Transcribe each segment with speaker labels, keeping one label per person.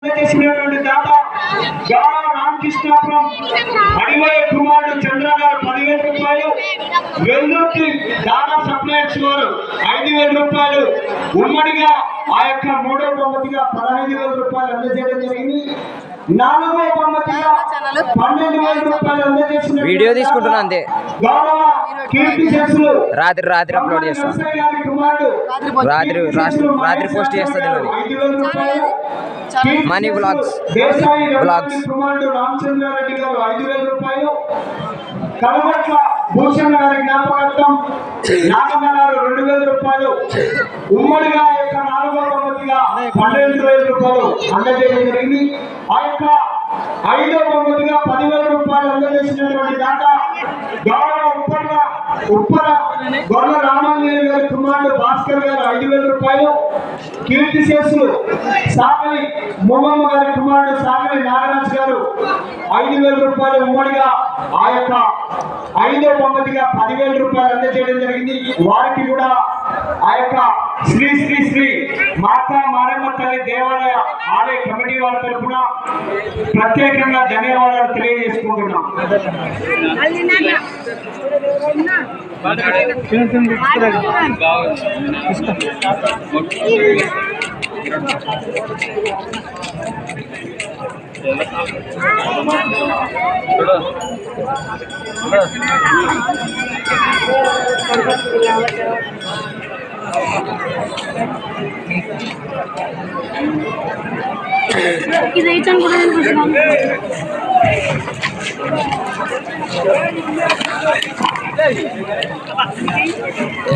Speaker 1: చేసినటువంటి దాత గారా రామకృష్ణాపురం అడివయ్య కుమారుడు చంద్ర గారు 10,000 రూపాయలు, వెల్లుర్తి దాదా సప్లయర్స్ వారు 5,000 రూపాయలు, ఉమ్మడిగా ఆ యొక్క మూడో బహుమతిగా 15,000 రూపాయలు అందజేయడం జరిగింది. నాలుగో బహుమతిగా 12,000 రూపాయలు అందజేసిన
Speaker 2: వీడియో తీసుకుంటున్నా అంతే.
Speaker 1: గౌరవ కీర్తి చేసులు
Speaker 2: రాత్రి అప్లోడ్ చేస్తాం, రాత్రి పోస్ట్ చేస్తుంది మనీ బ్లాగ్స్
Speaker 1: కుమారుడు రామచంద్రారెడ్డి గారు 5,000 రూపాయలు, కలవట్ల భూషణ్ గారి జ్ఞాపకార్థం నాగన్న గారు 2,000 రూపాయలు, ఉమ్మడిగా యొక్క నాలుగో బహుమతిగా 12,000 రూపాయలు అందజేయడం జరిగింది. ఆ యొక్క ఐదో బహుమతిగా 10,000 రూపాయలు అందజేసినటువంటి దాత గౌరవ ఉప్పర గొర్రెల రామాంజనేయులు గారి కుమారుడు భాస్కర్ గారు 5,000 రూపాయలు, కీర్తి శేషులు సాగలి మోమమ్మ గారి కుమారుడు సాగలి నాగరాజు గారు 5,000 రూపాయలు, ఉమ్మడిగా ఆ యొక్క ఐదో బహుమతిగా 10,000 రూపాయలు అందజేయడం జరిగింది. వారికి కూడా ఆ యొక్క శ్రీ శ్రీ శ్రీ మాతా మారమ్మ తల్లి దేవాలయ ఆలయ కమిటీ వారి తరఫున ప్రత్యేకంగా ధన్యవాదాలు తెలియజేసుకుంటున్నాం.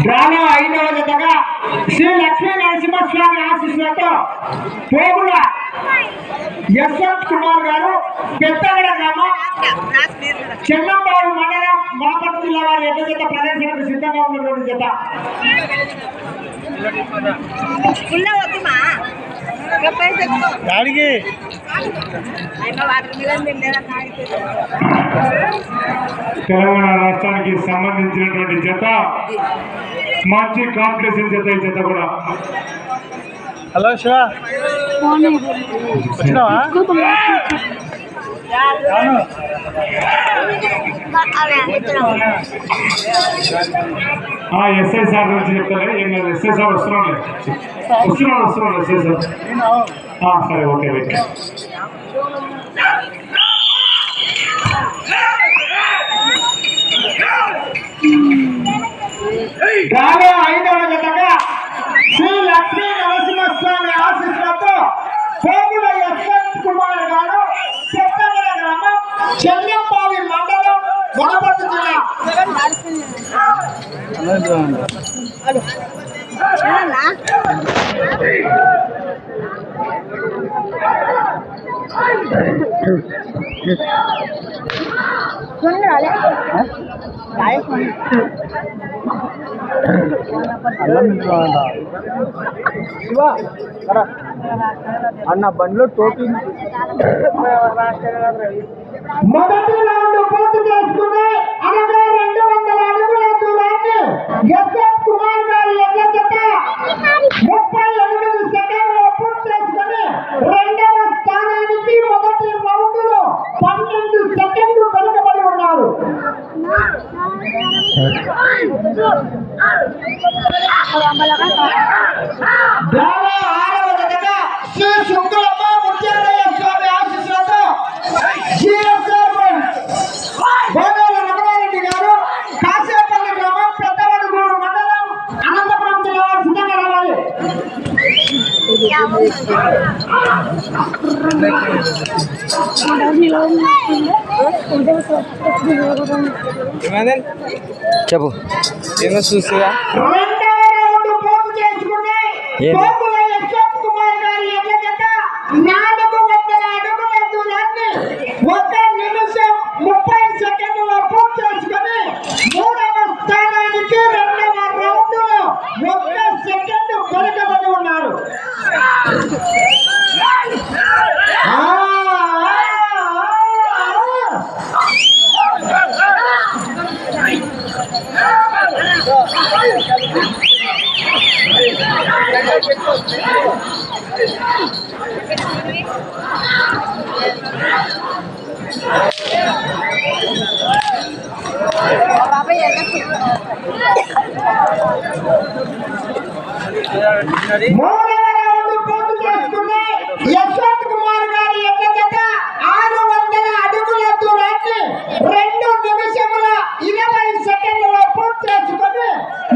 Speaker 1: డ్రామా 5వ జతగా శ్రీ లక్ష్మీ నరసింహస్వామి ఆశీస్సులతో పోగుల యశ్వంత్ కుమార్ గారు పెద్దగడ గ్రామం చెన్నంబాబు మండలం బాపట్ల జిల్లా వారి ఎడ్ల జత ప్రదర్శనకు సిద్ధంగా ఉన్నటువంటి జత. తెలంగాణ రాష్ట్రానికి సంబంధించినటువంటి జత, మంచి కాంపిటీషన్ జత. ఈ జత కూడా హలో శివ వచ్చినావా? ఎస్ఐ సార్ గురించి చెప్తారే, ఏం కాదు. ఎస్ఐ సార్ వస్తున్నాడు ఎస్ఐ సార్. సరే, ఓకే వెయిట్. గాలి 5వ జతగా శ్రీ లక్ష్మీ నరసింహస్వామి ఆశీస్సులతో పోగుల యశ్వంత్ కుమార్ గారు చెత్తగడ గ్రామం చెల్లంపావి మండలం వనపర్తి జిల్లా.
Speaker 3: అన్న బండ్లో టోపీ
Speaker 1: మొదటి రౌండ్ పూర్తి చేసుకుని 200 అడుగుల దూరాన్ని యశ్వంత్ కుమార్ గారి ఎడ్ల జత 38 సెకండ్లలో పూర్తి చేసుకుని రెండవ స్థానానికి మొదటి రౌండ్ లో 12 సెకండ్లు వెనుకబడి ఉన్నారు. శ్రీ శుక్రమ్మ ముత్యాలయ స్వామి ఆశీస్సులతో బోనాల రమణారెడ్డి గారు కాసేపల్లి గ్రామం పెద్దవడుగూరు మండలం అనంతపురం జిల్లా సిద్ధంగా రావాలి.
Speaker 2: చెప్పు ఏమో చూస్తుగా.
Speaker 1: రెండవ రౌండ్ పూర్తి చేసుకుని పోగుల యశ్వంత్ కుమార్ గారి ఎడ్ల జత 400 అడుగుల దూరాన్ని 1 నిమిషం 30 సెకండ్లలో పూర్తి చేసుకుని మూడవ స్థానానికి రెండవ రౌండ్ లో 1 సెకండ్ వెనుకబడి ఉన్నారు. మూడవ రౌండ్ పూర్తి చేసుకుని యశ్వంత్ కుమార్ గారి యొక్క జత 600 అడుగుల దూరాన్ని 2 నిమిషముల 20 సెకండ్లలో పూర్తి చేసుకుని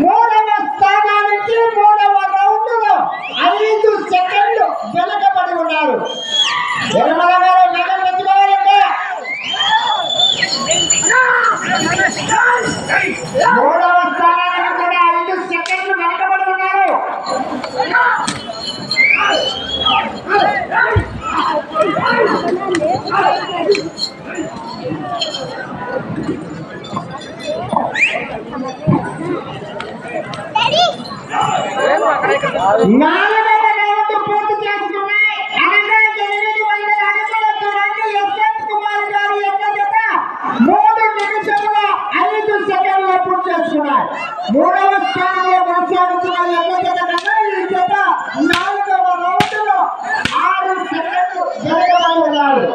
Speaker 1: మూడవ స్థానానికి మూడవ రౌండ్ లో 5 సెకండ్లు వెనుకబడి ఉన్నారు. నిర్మల గారు నగరం తెచ్చుకోవాలంటే మూడవ స్థానానికి కూడా 5 సెకండ్లు వెనుకబడి ఉన్నారు. నాలుగవ రౌండ్ పూర్తి చేసుకున్నాయి. అనగా 800 అడుగుల దూరాన్ని యశ్వంత్ కుమార్ గారి యొక్క జత 3 నిమిషముల 5 సెకండ్ల పూర్తి చేసుకున్నాయి. మూడవ స్థానంలో కొనసాగుతున్న యొక్క జత కన్నా ఈ జత 4వ రౌండ్ లో 6 సెకండ్లు వెనుకబడి ఉన్నారు.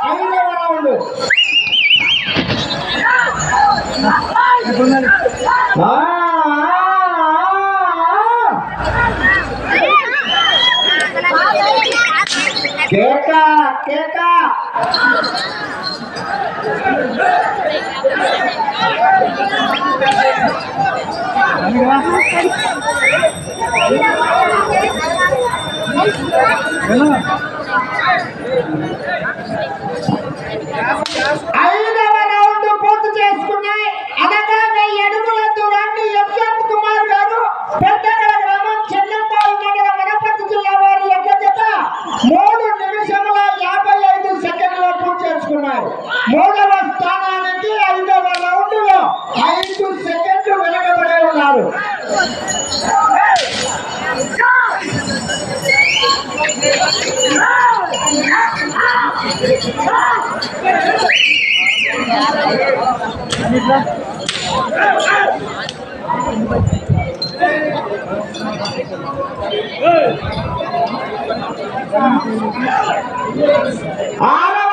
Speaker 1: 5వ రౌండ్ కేక కేక ఐదవ రౌండ్ పూర్తి చేసుకున్నాయి. అనగా 1000 అడుగుల దూరాన్ని యశ్వంత్ కుమార్ గారు పెద్దగల గ్రామం చెన్నపాలు మండలం వనపర్తి జిల్లా వారి యొక్క జత 3 నిమిషముల 55 సెకండ్లలో పూర్తి చేసుకున్నారు. మూడవ స్థానానికి 5వ రౌండ్ లో 5 సెకండ్లు వెనుకబడి ఉన్నారు. ఆరవ